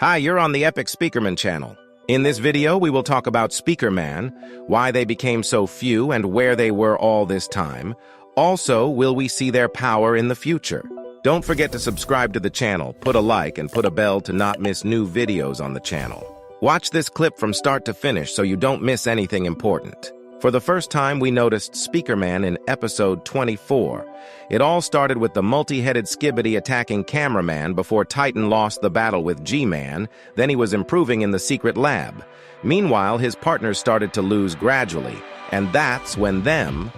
Hi, you're on the Epic Speakerman channel. In this video, we will talk about Speakerman, why they became so few and where they were all this time. Also, will we see their power in the future? Don't forget to subscribe to the channel, put a like, and put a bell to not miss new videos on the channel. Watch this clip from start to finish so you don't miss anything important. For the first time, we noticed Speakerman in episode 24. It all started with the multi-headed Skibidi attacking Cameraman before Titan lost the battle with G-Man, then he was improving in the secret lab. Meanwhile, his partners started to lose gradually, and that's when Them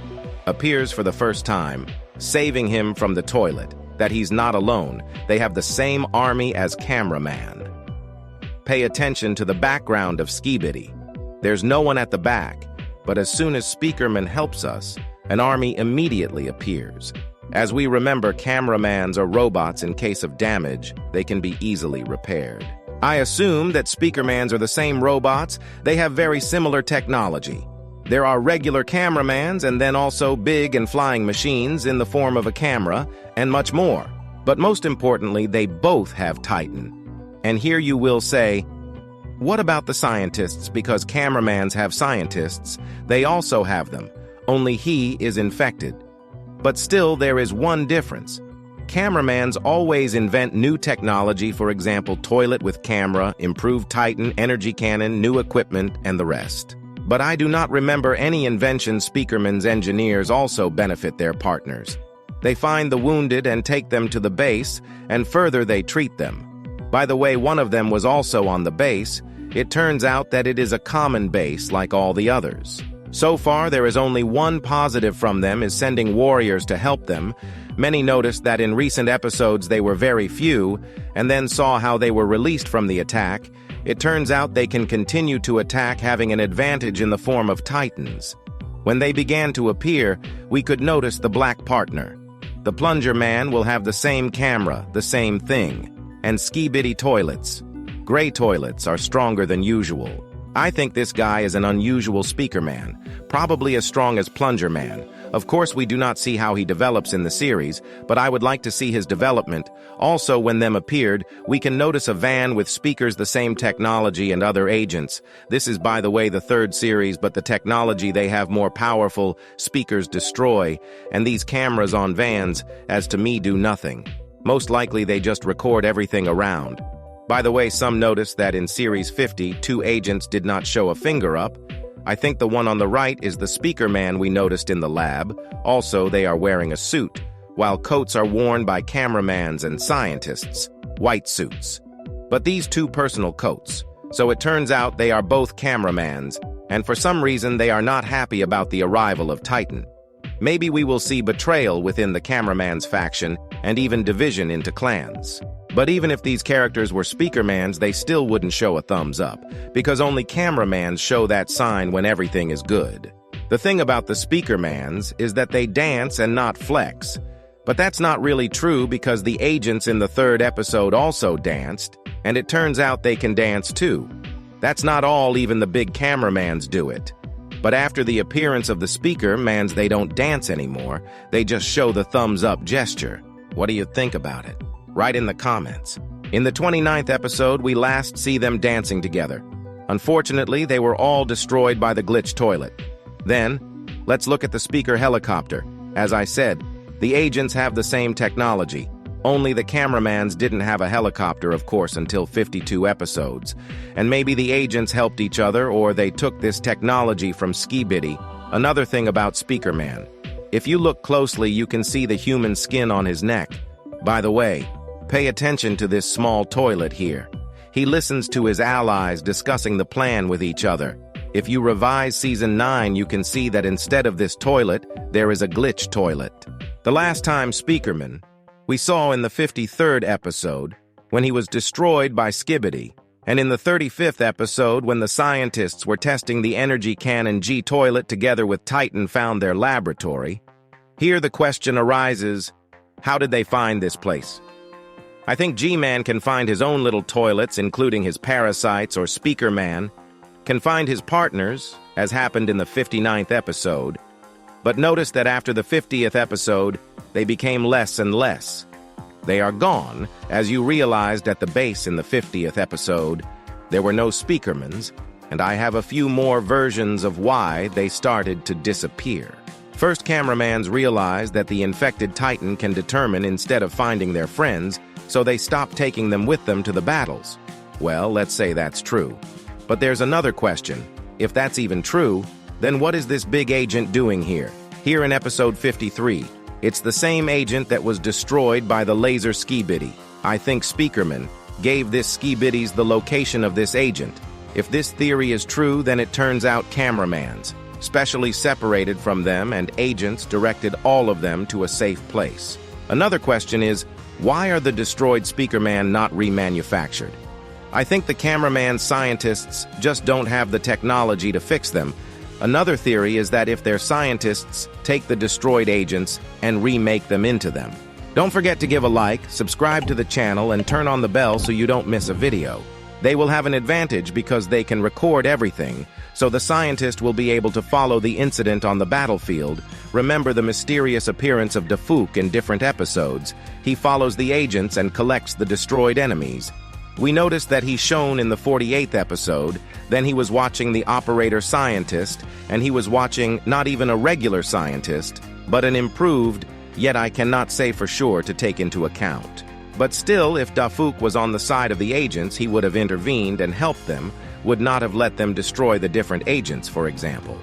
appears for the first time, saving him from the toilet. That he's not alone, they have the same army as Cameraman. Pay attention to the background of Skibidi. There's no one at the back. But as soon as Speakerman helps us, an army immediately appears. As we remember, Cameramans are robots. In case of damage, they can be easily repaired. I assume that Speakermans are the same robots. They have very similar technology. There are regular Cameramans and then also big and flying machines in the form of a camera and much more. But most importantly, they both have Titan. And here you will say, what about the scientists? Because Cameramans have scientists, they also have them, only he is infected. But still, there is one difference. Cameramans always invent new technology, for example, toilet with camera, improved Titan, energy cannon, new equipment, and the rest. But I do not remember any invention Speakerman's engineers also benefit their partners. They find the wounded and take them to the base, and further they treat them. By the way, one of them was also on the base. It turns out that it is a common base like all the others. So far, there is only one positive from them is sending warriors to help them. Many noticed that in recent episodes they were very few, and then saw how they were released from the attack. It turns out they can continue to attack, having an advantage in the form of Titans. When they began to appear, we could notice the black partner. The Plunger Man will have the same camera, the same thing. And Skibidi Toilets. Gray toilets are stronger than usual. I think this guy is an unusual Speakerman, probably as strong as Plunger Man. Of course, we do not see how he develops in the series, but I would like to see his development. Also, when Them appeared, we can notice a van with speakers, the same technology, and other agents. This is, by the way, the third series, but the technology they have more powerful, speakers destroy, and these cameras on vans, as to me, do nothing. Most likely they just record everything around. By the way, some noticed that in Series 50, 2 agents did not show a finger up. I think the one on the right is the Speakerman we noticed in the lab. Also, they are wearing a suit, while coats are worn by cameramans and scientists, white suits. But these 2 personal coats. So it turns out they are both cameramans, and for some reason they are not happy about the arrival of Titan. Maybe we will see betrayal within the Cameraman's faction and even division into clans. But even if these characters were Speakermans, they still wouldn't show a thumbs up, because only Cameramans show that sign when everything is good. The thing about the Speakermans is that they dance and not flex. But that's not really true because the agents in the 3rd episode also danced, and it turns out they can dance too. That's not all, even the big Cameramans do it. But after the appearance of the Speakermans, they don't dance anymore, they just show the thumbs up gesture. What do you think about it? Write in the comments. In the 29th episode, we last see them dancing together. Unfortunately, they were all destroyed by the glitch toilet. Then, let's look at the speaker helicopter. As I said, the agents have the same technology. Only the Cameramans didn't have a helicopter, of course, until 52 episodes. And maybe the agents helped each other, or they took this technology from Skibidi. Another thing about Speakerman. If you look closely, you can see the human skin on his neck. By the way, pay attention to this small toilet here. He listens to his allies discussing the plan with each other. If you revise Season 9, you can see that instead of this toilet, there is a glitch toilet. The last time Speakerman, we saw in the 53rd episode, when he was destroyed by Skibidi, and in the 35th episode when the scientists were testing the energy cannon G-Toilet together with Titan found their laboratory. Here the question arises, how did they find this place? I think G-Man can find his own little toilets, including his parasites, or Speakerman, can find his partners, as happened in the 59th episode. But notice that after the 50th episode, they became less and less. They are gone, as you realized at the base in the 50th episode. There were no Speakermans, and I have a few more versions of why they started to disappear. First, cameramans realized that the infected Titan can determine instead of finding their friends, so they stopped taking them with them to the battles. Well, let's say that's true. But there's another question. If that's even true, then what is this big agent doing here? Here in episode 53, it's the same agent that was destroyed by the laser Skibidi. I think Speakerman gave this Skibidis the location of this agent. If this theory is true, then it turns out cameramans, specially separated from them, and agents directed all of them to a safe place. Another question is, why are the destroyed Speakerman not remanufactured? I think the cameraman scientists just don't have the technology to fix them. Another theory is that if their scientists take the destroyed agents and remake them into them. Don't forget to give a like, subscribe to the channel, and turn on the bell so you don't miss a video. They will have an advantage because they can record everything, so the scientist will be able to follow the incident on the battlefield. Remember the mysterious appearance of Dafouk in different episodes. He follows the agents and collects the destroyed enemies. We noticed that he's shown in the 48th episode, then he was watching the operator scientist, and he was watching not even a regular scientist, but an improved, yet I cannot say for sure to take into account. But still, if Dafouk was on the side of the agents, he would have intervened and helped them, would not have let them destroy the different agents, for example.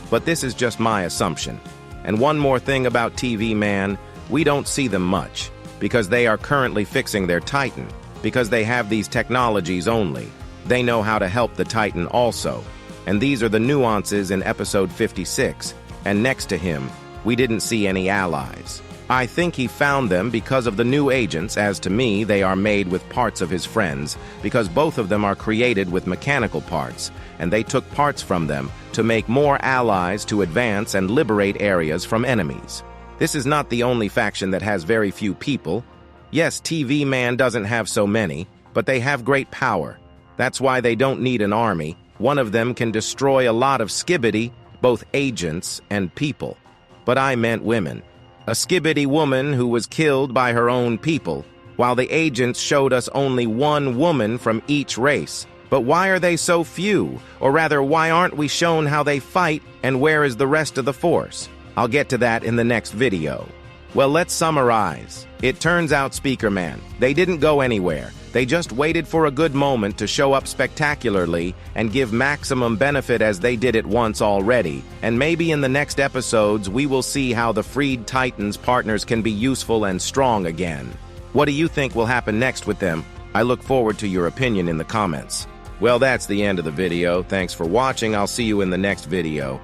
But this is just my assumption. And one more thing about TV Man, we don't see them much, because they are currently fixing their Titan, because they have these technologies only. They know how to help the Titan also. And these are the nuances in episode 56, and next to him, we didn't see any allies. I think he found them because of the new agents, as to me, they are made with parts of his friends, because both of them are created with mechanical parts, and they took parts from them to make more allies to advance and liberate areas from enemies. This is not the only faction that has very few people. Yes, TV Man doesn't have so many, but they have great power. That's why they don't need an army. One of them can destroy a lot of Skibidi, both agents and people. But I meant women. A Skibidi woman who was killed by her own people, while the agents showed us only one woman from each race. But why are they so few? Or rather, why aren't we shown how they fight and where is the rest of the force? I'll get to that in the next video. Well, let's summarize. It turns out Speakerman, they didn't go anywhere. They just waited for a good moment to show up spectacularly and give maximum benefit as they did it once already. And maybe in the next episodes we will see how the freed Titans partners can be useful and strong again. What do you think will happen next with them? I look forward to your opinion in the comments. Well, that's the end of the video. Thanks for watching. I'll see you in the next video.